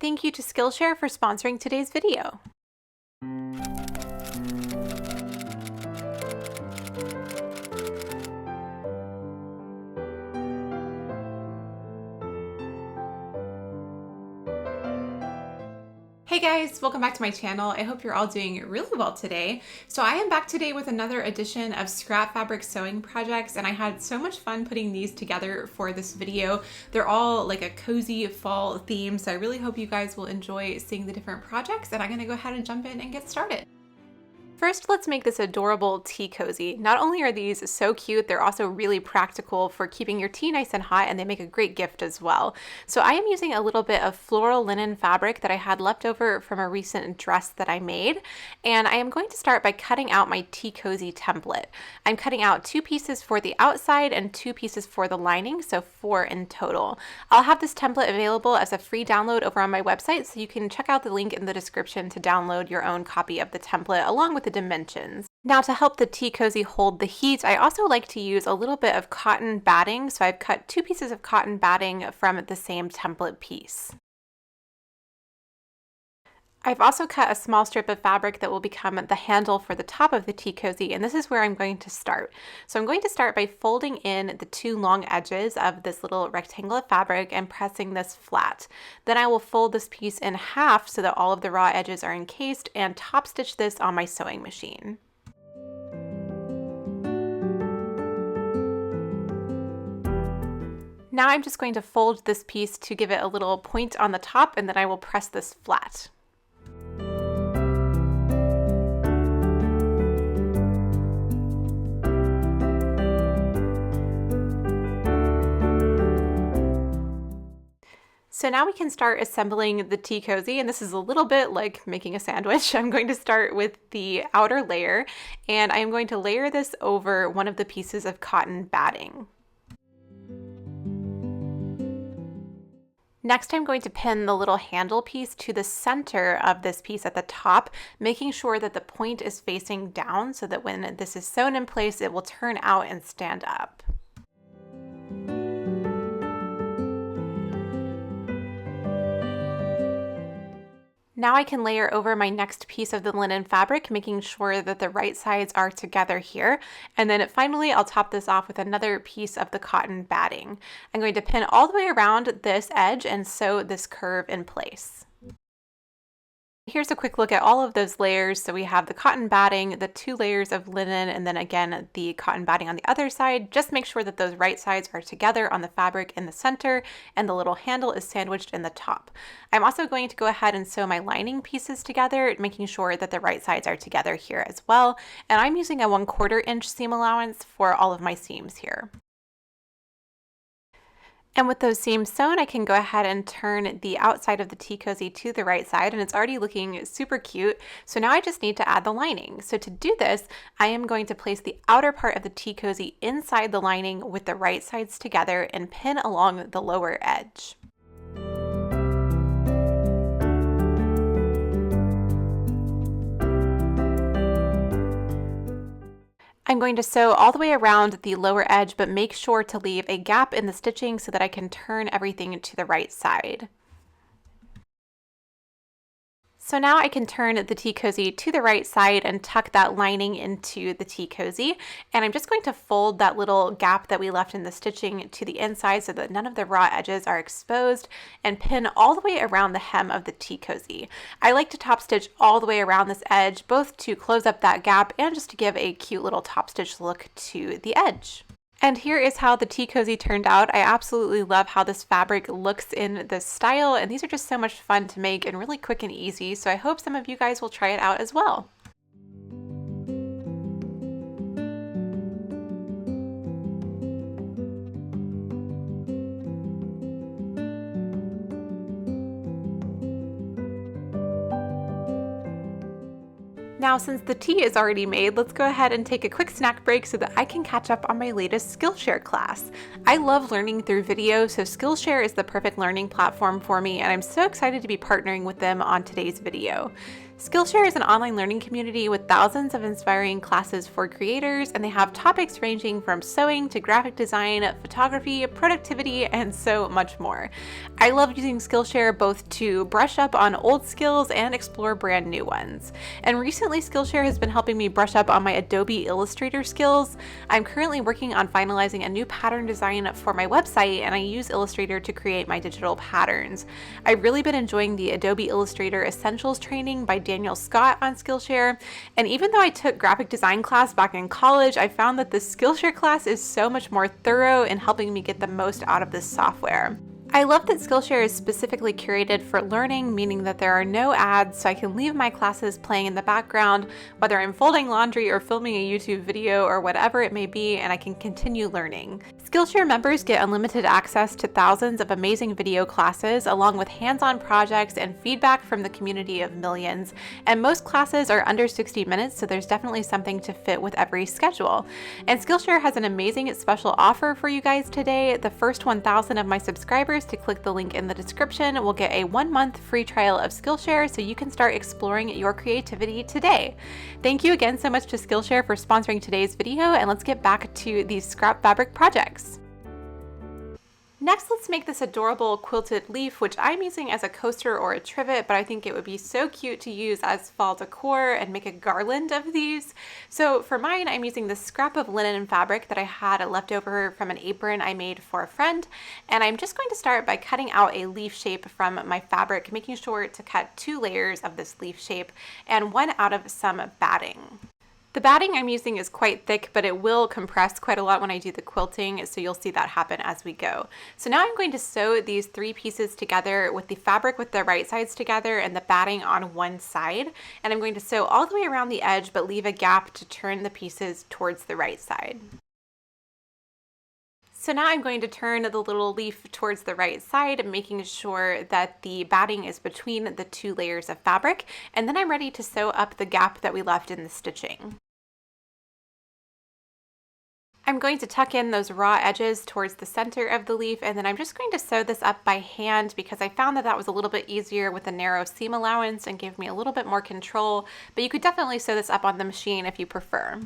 Thank you to Skillshare for sponsoring today's video. Hey guys, welcome back to my channel. I hope you're all doing really well today. So I am back today with another edition of scrap fabric sewing projects, and I had so much fun putting these together for this video. They're all like a cozy fall theme, so I really hope you guys will enjoy seeing the different projects, and I'm gonna go ahead and jump in and get started. First, let's make this adorable tea cozy. Not only are these so cute, they're also really practical for keeping your tea nice and hot, and they make a great gift as well. So I am using a little bit of floral linen fabric that I had left over from a recent dress that I made, and I am going to start by cutting out my tea cozy template. I'm cutting out 2 pieces for the outside and 2 pieces for the lining, so 4 in total. I'll have this template available as a free download over on my website, so you can check out the link in the description to download your own copy of the template along with the dimensions. Now, to help the tea cozy hold the heat, I also like to use a little bit of cotton batting, so I've cut 2 pieces of cotton batting from the same template piece. I've also cut a small strip of fabric that will become the handle for the top of the tea cozy, and this is where I'm going to start. So I'm going to start by folding in the 2 long edges of this little rectangle of fabric and pressing this flat. Then I will fold this piece in half so that all of the raw edges are encased and top stitch this on my sewing machine. Now I'm just going to fold this piece to give it a little point on the top, and then I will press this flat. So now we can start assembling the tea cozy, and this is a little bit like making a sandwich. I'm going to start with the outer layer, and I am going to layer this over one of the pieces of cotton batting. Next, I'm going to pin the little handle piece to the center of this piece at the top, making sure that the point is facing down so that when this is sewn in place, it will turn out and stand up. Now I can layer over my next piece of the linen fabric, making sure that the right sides are together here. And then finally, I'll top this off with another piece of the cotton batting. I'm going to pin all the way around this edge and sew this curve in place. Here's a quick look at all of those layers. So we have the cotton batting, the 2 layers of linen, and then again the cotton batting on the other side. Just make sure that those right sides are together on the fabric in the center and the little handle is sandwiched in the top. I'm also going to go ahead and sew my lining pieces together, making sure that the right sides are together here as well. And I'm using a 1/4 inch seam allowance for all of my seams here. And with those seams sewn, I can go ahead and turn the outside of the tea cozy to the right side, and it's already looking super cute. So now I just need to add the lining. So to do this, I am going to place the outer part of the tea cozy inside the lining with the right sides together and pin along the lower edge. I'm going to sew all the way around the lower edge, but make sure to leave a gap in the stitching so that I can turn everything to the right side. So now I can turn the tea cozy to the right side and tuck that lining into the tea cozy. And I'm just going to fold that little gap that we left in the stitching to the inside so that none of the raw edges are exposed, and pin all the way around the hem of the tea cozy. I like to top stitch all the way around this edge, both to close up that gap and just to give a cute little top stitch look to the edge. And here is how the tea cozy turned out. I absolutely love how this fabric looks in this style, and these are just so much fun to make and really quick and easy, so I hope some of you guys will try it out as well. Now, since the tea is already made, let's go ahead and take a quick snack break so that I can catch up on my latest Skillshare class. I love learning through video, so Skillshare is the perfect learning platform for me, and I'm so excited to be partnering with them on today's video. Skillshare is an online learning community with thousands of inspiring classes for creators, and they have topics ranging from sewing to graphic design, photography, productivity, and so much more. I love using Skillshare both to brush up on old skills and explore brand new ones. And recently, Skillshare has been helping me brush up on my Adobe Illustrator skills. I'm currently working on finalizing a new pattern design for my website, and I use Illustrator to create my digital patterns. I've really been enjoying the Adobe Illustrator Essentials training by Daniel Scott on Skillshare, and even though I took graphic design class back in college, I found that the Skillshare class is so much more thorough in helping me get the most out of this software. I love that Skillshare is specifically curated for learning, meaning that there are no ads, so I can leave my classes playing in the background, whether I'm folding laundry or filming a YouTube video or whatever it may be, and I can continue learning. Skillshare members get unlimited access to thousands of amazing video classes, along with hands-on projects and feedback from the community of millions. And most classes are under 60 minutes, so there's definitely something to fit with every schedule. And Skillshare has an amazing special offer for you guys today. The first 1,000 of my subscribers to click the link in the description will get a 1-month free trial of Skillshare, so you can start exploring your creativity today. Thank you again so much to Skillshare for sponsoring today's video, and let's get back to these scrap fabric projects. Next, let's make this adorable quilted leaf, which I'm using as a coaster or a trivet, but I think it would be so cute to use as fall decor and make a garland of these. So for mine, I'm using this scrap of linen and fabric that I had left over from an apron I made for a friend. And I'm just going to start by cutting out a leaf shape from my fabric, making sure to cut 2 layers of this leaf shape and one out of some batting. The batting I'm using is quite thick, but it will compress quite a lot when I do the quilting, so you'll see that happen as we go. So now I'm going to sew these 3 pieces together with the fabric with the right sides together and the batting on one side. And I'm going to sew all the way around the edge, but leave a gap to turn the pieces towards the right side. So now I'm going to turn the little leaf towards the right side, making sure that the batting is between the 2 layers of fabric, and then I'm ready to sew up the gap that we left in the stitching. I'm going to tuck in those raw edges towards the center of the leaf, and then I'm just going to sew this up by hand because I found that that was a little bit easier with a narrow seam allowance and gave me a little bit more control, but you could definitely sew this up on the machine if you prefer.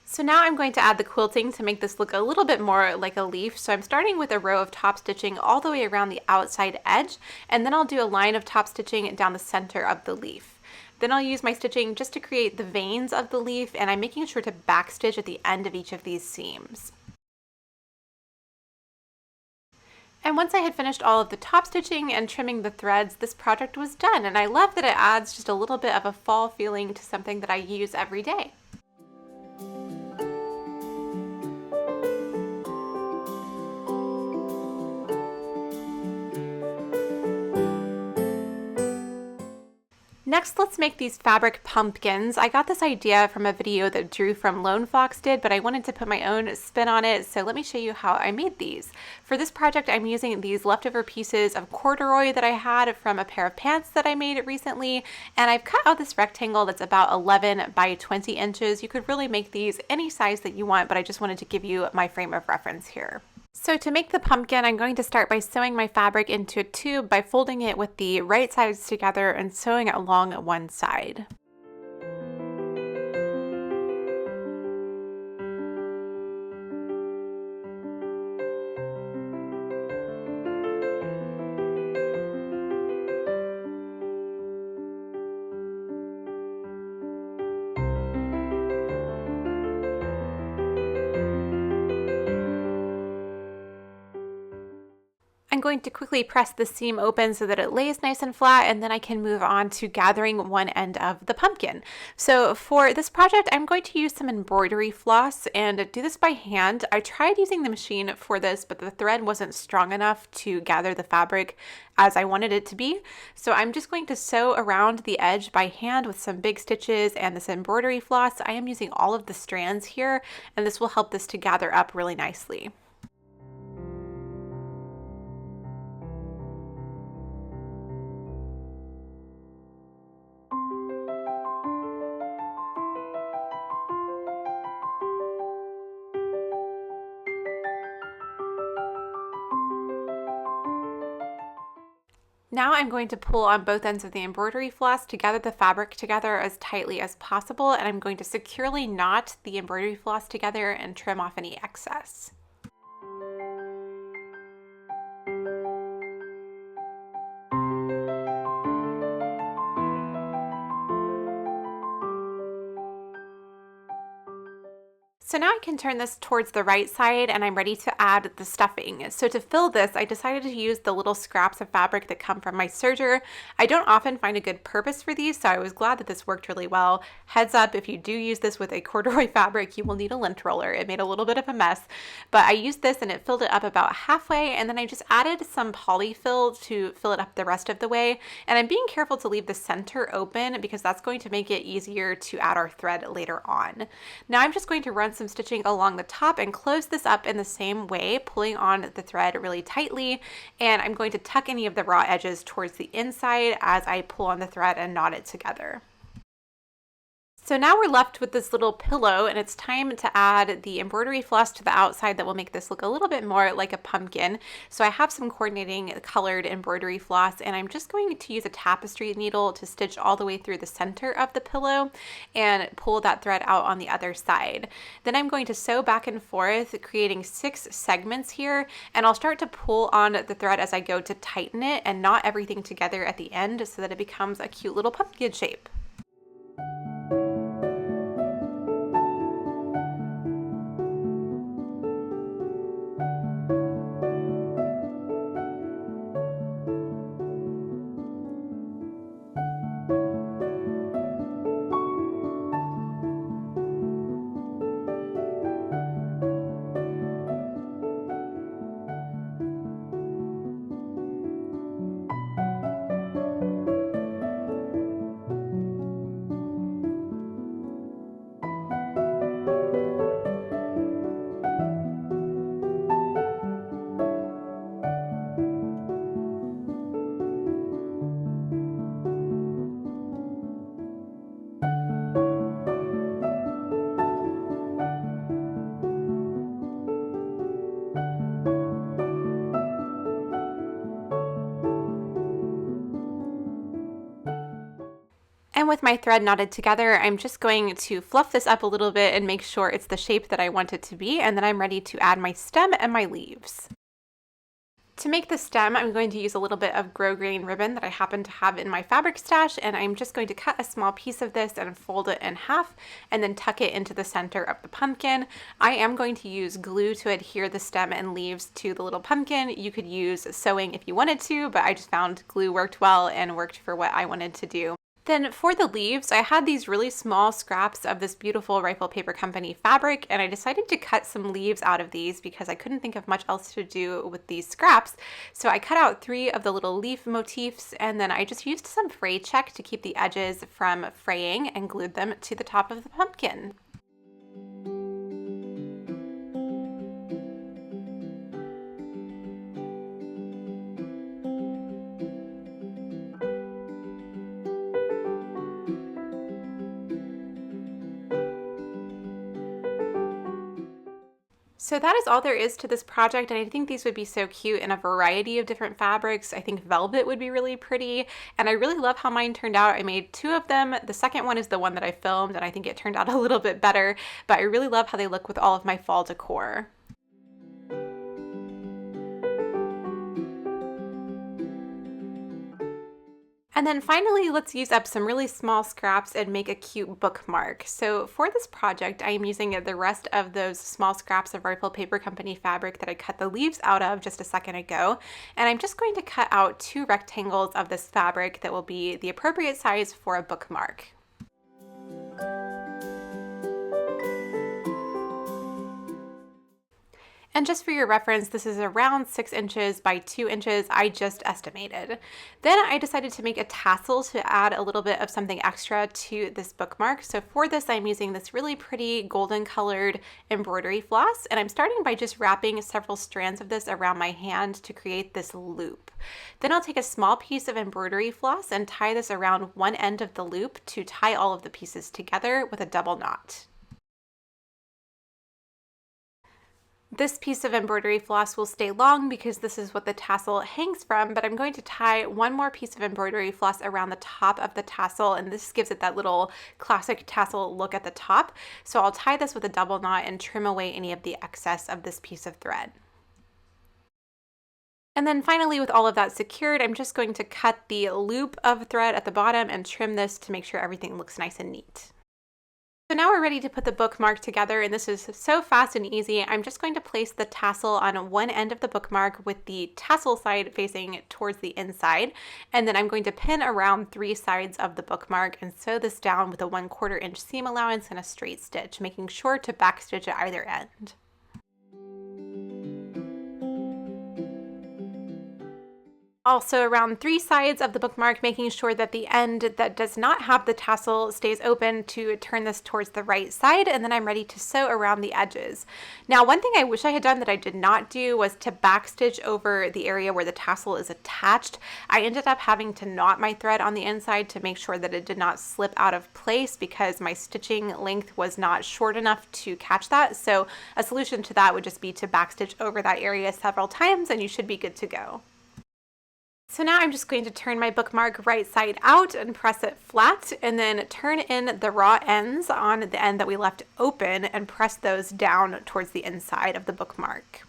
So now I'm going to add the quilting to make this look a little bit more like a leaf. So I'm starting with a row of top stitching all the way around the outside edge, and then I'll do a line of top stitching down the center of the leaf. Then I'll use my stitching just to create the veins of the leaf, and I'm making sure to backstitch at the end of each of these seams. And once I had finished all of the top stitching and trimming the threads, this project was done, and I love that it adds just a little bit of a fall feeling to something that I use every day. Next, let's make these fabric pumpkins. I got this idea from a video that Drew from Lone Fox did, but I wanted to put my own spin on it, so let me show you how I made these. For this project, I'm using these leftover pieces of corduroy that I had from a pair of pants that I made recently, and I've cut out this rectangle that's about 11 by 20 inches. You could really make these any size that you want, but I just wanted to give you my frame of reference here. So to make the pumpkin, I'm going to start by sewing my fabric into a tube by folding it with the right sides together and sewing it along one side. I'm going to quickly press the seam open so that it lays nice and flat, and then I can move on to gathering one end of the pumpkin. So for this project, I'm going to use some embroidery floss and do this by hand. I tried using the machine for this, but the thread wasn't strong enough to gather the fabric as I wanted it to be. So I'm just going to sew around the edge by hand with some big stitches and this embroidery floss. I am using all of the strands here, and this will help this to gather up really nicely. Now I'm going to pull on both ends of the embroidery floss to gather the fabric together as tightly as possible, and I'm going to securely knot the embroidery floss together and trim off any excess. So now I can turn this towards the right side and I'm ready to add the stuffing. So to fill this, I decided to use the little scraps of fabric that come from my serger. I don't often find a good purpose for these, so I was glad that this worked really well. Heads up, if you do use this with a corduroy fabric, you will need a lint roller. It made a little bit of a mess, but I used this and it filled it up about halfway, and then I just added some polyfill to fill it up the rest of the way. And I'm being careful to leave the center open because that's going to make it easier to add our thread later on. Now I'm just going to run some stitching along the top and close this up in the same way, pulling on the thread really tightly, and I'm going to tuck any of the raw edges towards the inside as I pull on the thread and knot it together. So now we're left with this little pillow, and it's time to add the embroidery floss to the outside that will make this look a little bit more like a pumpkin. So I have some coordinating colored embroidery floss, and I'm just going to use a tapestry needle to stitch all the way through the center of the pillow and pull that thread out on the other side. Then I'm going to sew back and forth, creating 6 segments here, and I'll start to pull on the thread as I go to tighten it and knot everything together at the end so that it becomes a cute little pumpkin shape. And with my thread knotted together, I'm just going to fluff this up a little bit and make sure it's the shape that I want it to be, and then I'm ready to add my stem and my leaves. To make the stem, I'm going to use a little bit of grosgrain ribbon that I happen to have in my fabric stash, and I'm just going to cut a small piece of this and fold it in half and then tuck it into the center of the pumpkin. I am going to use glue to adhere the stem and leaves to the little pumpkin. You could use sewing if you wanted to, but I just found glue worked well and worked for what I wanted to do. Then for the leaves, I had these really small scraps of this beautiful Rifle Paper Company fabric, and I decided to cut some leaves out of these because I couldn't think of much else to do with these scraps. So I cut out 3 of the little leaf motifs, and then I just used some fray check to keep the edges from fraying and glued them to the top of the pumpkin. So that is all there is to this project, and I think these would be so cute in a variety of different fabrics. I think velvet would be really pretty, and I really love how mine turned out. I made 2 of them. The second one is the one that I filmed, and I think it turned out a little bit better, but I really love how they look with all of my fall decor. And then finally, let's use up some really small scraps and make a cute bookmark. So for this project, I am using the rest of those small scraps of Rifle Paper Company fabric that I cut the leaves out of just a second ago. And I'm just going to cut out 2 rectangles of this fabric that will be the appropriate size for a bookmark. And just for your reference, this is around 6 inches by 2 inches. I just estimated. Then I decided to make a tassel to add a little bit of something extra to this bookmark. So for this, I'm using this really pretty golden colored embroidery floss, and I'm starting by just wrapping several strands of this around my hand to create this loop. Then I'll take a small piece of embroidery floss and tie this around one end of the loop to tie all of the pieces together with a double knot. This piece of embroidery floss will stay long because this is what the tassel hangs from, but I'm going to tie one more piece of embroidery floss around the top of the tassel, and this gives it that little classic tassel look at the top. So I'll tie this with a double knot and trim away any of the excess of this piece of thread. And then finally, with all of that secured, I'm just going to cut the loop of thread at the bottom and trim this to make sure everything looks nice and neat. So now we're ready to put the bookmark together, and this is so fast and easy. I'm just going to place the tassel on one end of the bookmark with the tassel side facing towards the inside, and then I'm going to pin around 3 sides of the bookmark and sew this down with a 1/4 inch seam allowance and a straight stitch, making sure to backstitch at either end. Also around 3 sides of the bookmark, making sure that the end that does not have the tassel stays open to turn this towards the right side, and then I'm ready to sew around the edges. Now, one thing I wish I had done that I did not do was to backstitch over the area where the tassel is attached. I ended up having to knot my thread on the inside to make sure that it did not slip out of place because my stitching length was not short enough to catch that. So a solution to that would just be to backstitch over that area several times and you should be good to go. So now I'm just going to turn my bookmark right side out and press it flat, and then turn in the raw ends on the end that we left open and press those down towards the inside of the bookmark.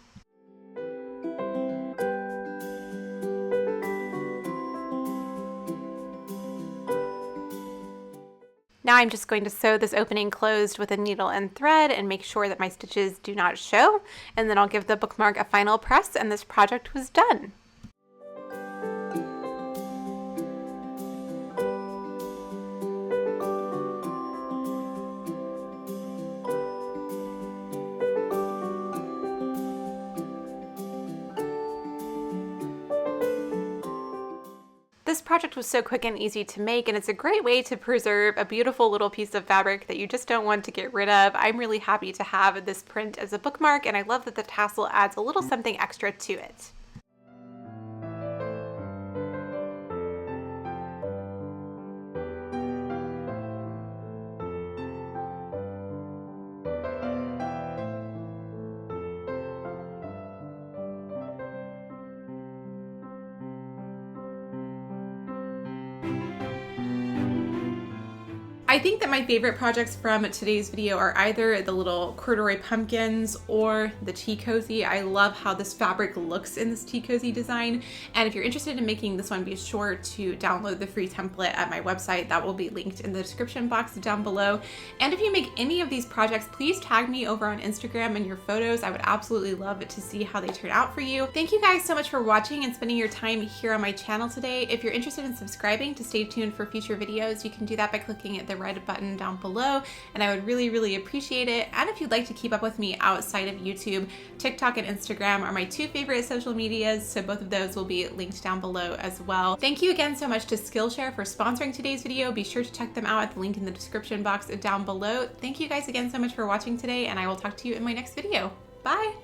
Now I'm just going to sew this opening closed with a needle and thread and make sure that my stitches do not show, and then I'll give the bookmark a final press and this project was done. This project was so quick and easy to make, and it's a great way to preserve a beautiful little piece of fabric that you just don't want to get rid of. I'm really happy to have this print as a bookmark, and I love that the tassel adds a little something extra to it. I think that my favorite projects from today's video are either the little corduroy pumpkins or the tea cozy. I love how this fabric looks in this tea cozy design. And if you're interested in making this one, be sure to download the free template at my website. That will be linked in the description box down below. And if you make any of these projects, please tag me over on Instagram and your photos. I would absolutely love to see how they turn out for you. Thank you guys so much for watching and spending your time here on my channel today. If you're interested in subscribing to stay tuned for future videos, you can do that by clicking at the red button down below, and I would really appreciate it. And if you'd like to keep up with me outside of YouTube, TikTok and Instagram are my 2 favorite social medias, so both of those will be linked down below as well. Thank you again so much to Skillshare for sponsoring today's video. Be sure to check them out at the link in the description box down below. Thank you guys again so much for watching today, and I will talk to you in my next video. Bye!